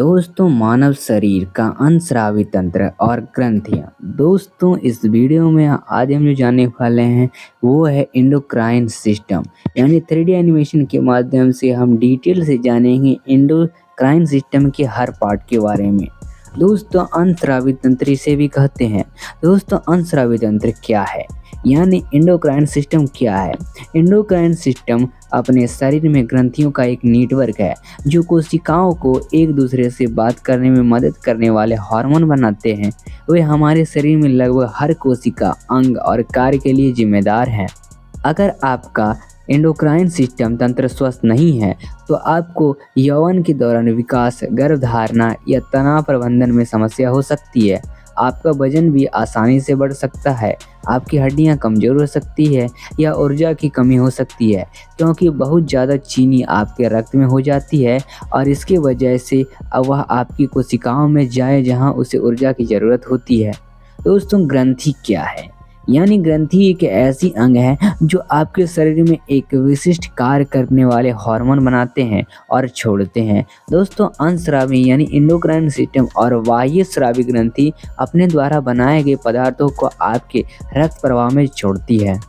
दोस्तों, मानव शरीर का अंतस्रावी तंत्र और ग्रंथियां। दोस्तों, इस वीडियो में आज हम जो जानने वाले हैं वो है एंडोक्राइन सिस्टम। यानी 3D एनिमेशन के माध्यम से हम डिटेल से जानेंगे एंडोक्राइन सिस्टम के हर पार्ट के बारे में। दोस्तों, अंतस्रावी तंत्र इसे भी कहते हैं। दोस्तों, अंतस्रावी तंत्र क्या है यानी एंडोक्राइन सिस्टम क्या है? एंडोक्राइन सिस्टम अपने शरीर में ग्रंथियों का एक नेटवर्क है जो कोशिकाओं को एक दूसरे से बात करने में मदद करने वाले हार्मोन बनाते हैं। वे हमारे शरीर में लगभग हर कोशिका, अंग और कार्य के लिए जिम्मेदार हैं। अगर आपका एंडोक्राइन सिस्टम तंत्र स्वस्थ नहीं है तो आपको यौवन के दौरान विकास, गर्भधारणा या तनाव प्रबंधन में समस्या हो सकती है। आपका वजन भी आसानी से बढ़ सकता है, आपकी हड्डियां कमज़ोर हो सकती है या ऊर्जा की कमी हो सकती है क्योंकि बहुत ज़्यादा चीनी आपके रक्त में हो जाती है और इसके वजह से वह आपकी कोशिकाओं में जाए जहां उसे ऊर्जा की ज़रूरत होती है। दोस्तों, ग्रंथि क्या है? यानी ग्रंथि एक ऐसी अंग है जो आपके शरीर में एक विशिष्ट कार्य करने वाले हार्मोन बनाते हैं और छोड़ते हैं। दोस्तों, अंतस्रावी यानी एंडोक्राइन सिस्टम और बाह्य स्रावी ग्रंथि अपने द्वारा बनाए गए पदार्थों को आपके रक्त प्रवाह में छोड़ती है।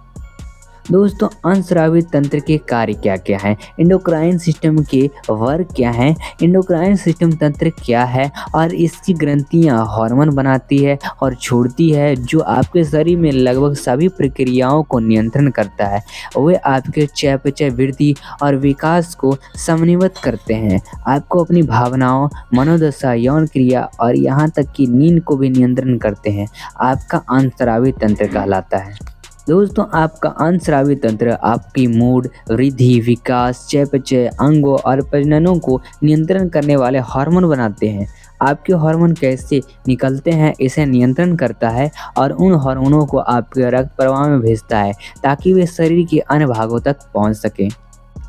दोस्तों, अंतस्रावी तंत्र के कार्य क्या क्या हैं? एंडोक्राइन सिस्टम के वर्ग क्या हैं? एंडोक्राइन सिस्टम तंत्र क्या है और इसकी ग्रंथियां हार्मोन बनाती है और छोड़ती है जो आपके शरीर में लगभग सभी प्रक्रियाओं को नियंत्रण करता है। वे आपके चयापचय, वृद्धि और विकास को समन्वित करते हैं। आपको अपनी भावनाओं, मनोदशा, यौन क्रिया और यहाँ तक कि नींद को भी नियंत्रण करते हैं। आपका अंतस्रावी तंत्र कहलाता है। दोस्तों, आपका अंतस्रावी तंत्र आपकी मूड, वृद्धि, विकास, चयापचय, अंगों और प्रजननों को नियंत्रण करने वाले हार्मोन बनाते हैं। आपके हार्मोन कैसे निकलते हैं इसे नियंत्रण करता है और उन हार्मोनों को आपके रक्त प्रवाह में भेजता है ताकि वे शरीर के अन्य भागों तक पहुंच सकें।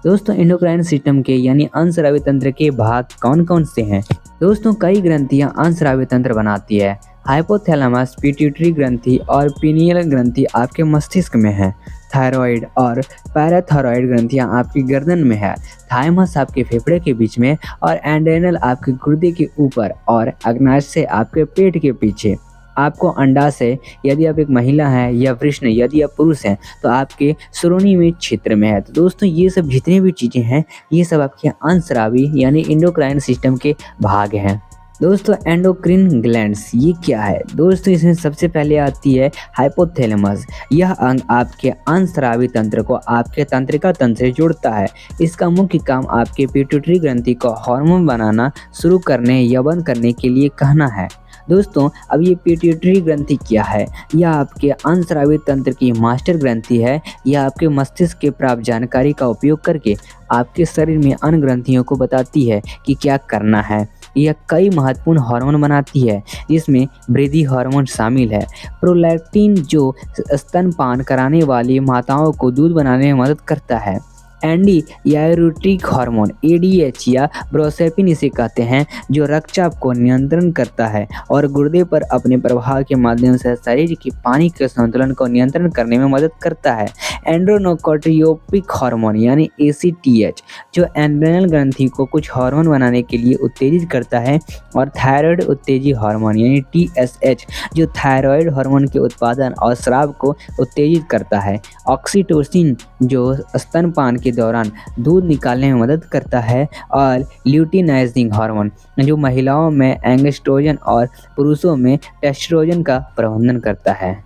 दोस्तों, एंडोक्राइन सिस्टम के यानी अंतस्रावी तंत्र के भाग कौन कौन से हैं? दोस्तों, कई ग्रंथियां अंतस्रावी तंत्र बनाती है। हाइपोथैलेमस, पिट्यूटरी ग्रंथि और पीनियल ग्रंथि आपके मस्तिष्क में है। थायराइड और पैराथायराइड ग्रंथियां आपकी गर्दन में है। थाइमस आपके फेफड़े के बीच में और एड्रेनल आपके गुर्दे के ऊपर और अग्नाशय आपके पेट के पीछे। आपको अंडाशय यदि आप एक महिला हैं या वृषण यदि आप पुरुष हैं तो आपके श्रोणि में क्षेत्र में है। तो दोस्तों, ये सब जितनी भी चीज़ें हैं ये सब आपके अंतस्रावी यानी एंडोक्राइन सिस्टम के भाग हैं। दोस्तों, एंडोक्रिन ग्लैंड्स ये क्या है? दोस्तों, इसमें सबसे पहले आती है हाइपोथैलेमस। यह अंग आपके अंतस्रावी तंत्र को आपके तंत्रिका तंत्र से जोड़ता है। इसका मुख्य काम आपके पिट्यूटरी ग्रंथि को हार्मोन बनाना शुरू करने, यौवन करने के लिए कहना है। दोस्तों, अब ये पिट्यूटरी ग्रंथि क्या है? यह आपके अंतस्रावी तंत्र की मास्टर ग्रंथि है। यह आपके मस्तिष्क के प्राप्त जानकारी का उपयोग करके आपके शरीर में अन्य ग्रंथियों को बताती है कि क्या करना है। यह कई महत्वपूर्ण हार्मोन बनाती है जिसमें वृद्धि हार्मोन शामिल है। प्रोलैक्टिन जो स्तनपान कराने वाली माताओं को दूध बनाने में मदद करता है। एंटी डाययूरेटिक हार्मोन ADH या ब्रोसेपिन इसे कहते हैं जो रक्तचाप को नियंत्रण करता है और गुर्दे पर अपने प्रभाव के माध्यम से शरीर के पानी के संतुलन को नियंत्रण करने में मदद करता है। एंड्रोनोकोर्टियोपिक हार्मोन यानी ACTH जो एड्रेनल ग्रंथि को कुछ हार्मोन बनाने के लिए उत्तेजित करता है और थायराइड उत्तेजी हार्मोन यानी TSH जो थायराइड हार्मोन के उत्पादन और स्राव को उत्तेजित करता है। ऑक्सीटोसिन जो स्तनपान के दौरान दूध निकालने में मदद करता है और ल्यूटिनाइजिंग हार्मोन जो महिलाओं में एंगस्ट्रोजन और पुरुषों में टेस्टोस्टेरोन का प्रबंधन करता है।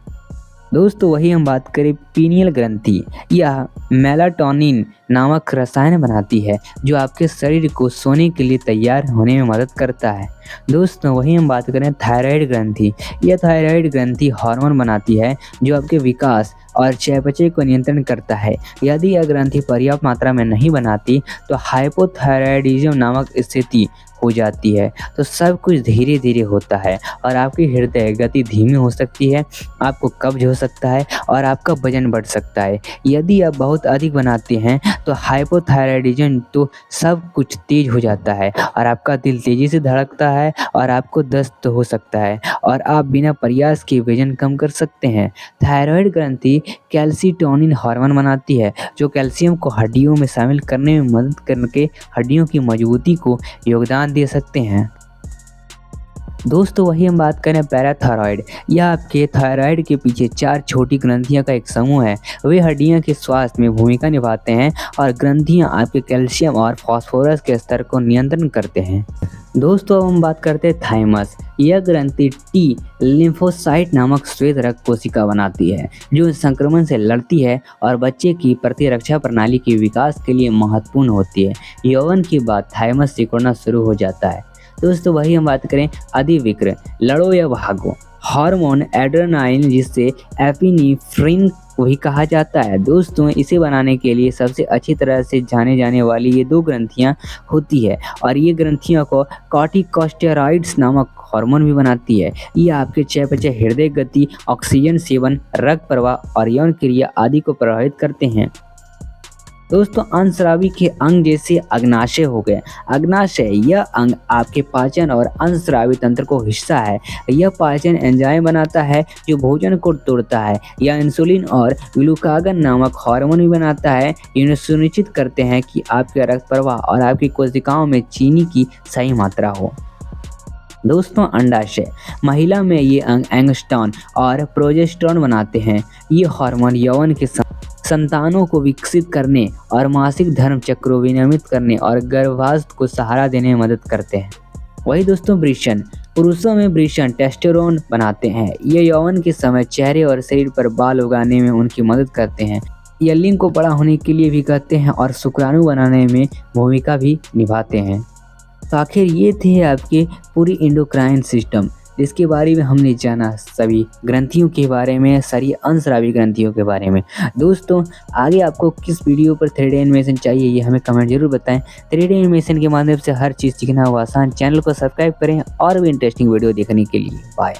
दोस्तों, वही हम बात करें पीनियल ग्रंथि। यह मेलाटोनिन नामक रसायन बनाती है जो आपके शरीर को सोने के लिए तैयार होने में मदद करता है। दोस्तों, वही हम बात करें थायराइड ग्रंथि। यह थायराइड ग्रंथि हार्मोन बनाती है जो आपके विकास और चयापचय को नियंत्रण करता है। यदि यह ग्रंथि पर्याप्त मात्रा में नहीं बनाती तो हाइपोथायराइडिज्म नामक स्थिति हो जाती है। तो सब कुछ धीरे धीरे होता है और आपकी हृदय गति धीमी हो सकती है, आपको कब्ज हो सकता है और आपका वजन बढ़ सकता है। यदि आप बहुत अधिक बनाते हैं तो हाइपोथायराइडिज्म तो सब कुछ तेज हो जाता है और आपका दिल तेजी से धड़कता है और आपको दस्त हो सकता है और आप बिना प्रयास के वजन कम कर सकते हैं। थायराइड ग्रंथि कैल्सिटोनिन हार्मोन बनाती है जो कैल्शियम को हड्डियों में शामिल करने में मदद करके हड्डियों की मजबूती को योगदान दे सकते हैं। दोस्तों वही हम बात करें पैराथायरॉयड। यह आपके थायराइड के पीछे 4 छोटी ग्रंथियां का एक समूह है। वे हड्डियों के स्वास्थ्य में भूमिका निभाते हैं और ग्रंथियां आपके कैल्शियम और फास्फोरस के स्तर को नियंत्रण करते हैं। दोस्तों अब हम बात करते हैं थाइमस। यह ग्रंथि टी लिम्फोसाइट नामक श्वेत रक्त कोशिका बनाती है जो संक्रमण से लड़ती है और बच्चे की प्रतिरक्षा प्रणाली के विकास के लिए महत्वपूर्ण होती है। यौवन के बाद थाइमस सिकुड़ना शुरू हो जाता है। दोस्तों वही हम बात करें अधिविक्र, लड़ो या भागो। हार्मोन एड्रेनालिन जिससे एपिनेफ्रिन भी कहा जाता है। दोस्तों इसे बनाने के लिए सबसे अच्छी तरह से जाने जाने वाली ये 2 ग्रंथियां होती है और ये ग्रंथियों को कॉर्टिकोस्टेरॉइड्स नामक हार्मोन भी बनाती है। ये आपके चयापचय, हृदय गति, ऑक्सीजन सेवन, रक्त प्रवाह और यौन क्रिया आदि को प्रभावित करते हैं। दोस्तों अंतस्रावी के अंग जैसे अग्नाशय हो गए। अग्नाशय यह अंग आपके पाचन और अंतस्रावी तंत्र को हिस्सा है। यह पाचन एंजाइम बनाता है जो भोजन को तोड़ता है। यह इंसुलिन और ग्लूकागन नामक हार्मोन भी बनाता है। इन्हें सुनिश्चित करते हैं कि आपके रक्त प्रवाह और आपकी कोशिकाओं में चीनी की सही मात्रा हो। दोस्तों अंडाशय, महिला में ये अंग एंगस्टोन और प्रोजेस्टेरोन बनाते हैं। ये हार्मोन यौवन के संतानों को विकसित करने और मासिक धर्म चक्र को विनियमित करने और गर्भावस्था को सहारा देने में मदद करते हैं। वही दोस्तों वृषण, पुरुषों में वृषण टेस्टोस्टेरोन बनाते हैं। ये यौवन के समय चेहरे और शरीर पर बाल उगाने में उनकी मदद करते हैं। ये लिंग को बड़ा होने के लिए भी कहते हैं और शुक्राणु बनाने में भूमिका भी निभाते हैं। तो आखिर ये थे आपके पूरी एंडोक्राइन सिस्टम जिसके बारे में हमने जाना, सभी ग्रंथियों के बारे में, सारी अंतस्रावी ग्रंथियों के बारे में। दोस्तों आगे आपको किस वीडियो पर 3D एनिमेशन चाहिए ये हमें कमेंट जरूर बताएं। 3D एनिमेशन के माध्यम से हर चीज़ सीखना हो आसान। चैनल को सब्सक्राइब करें और भी इंटरेस्टिंग वीडियो देखने के लिए। बाय।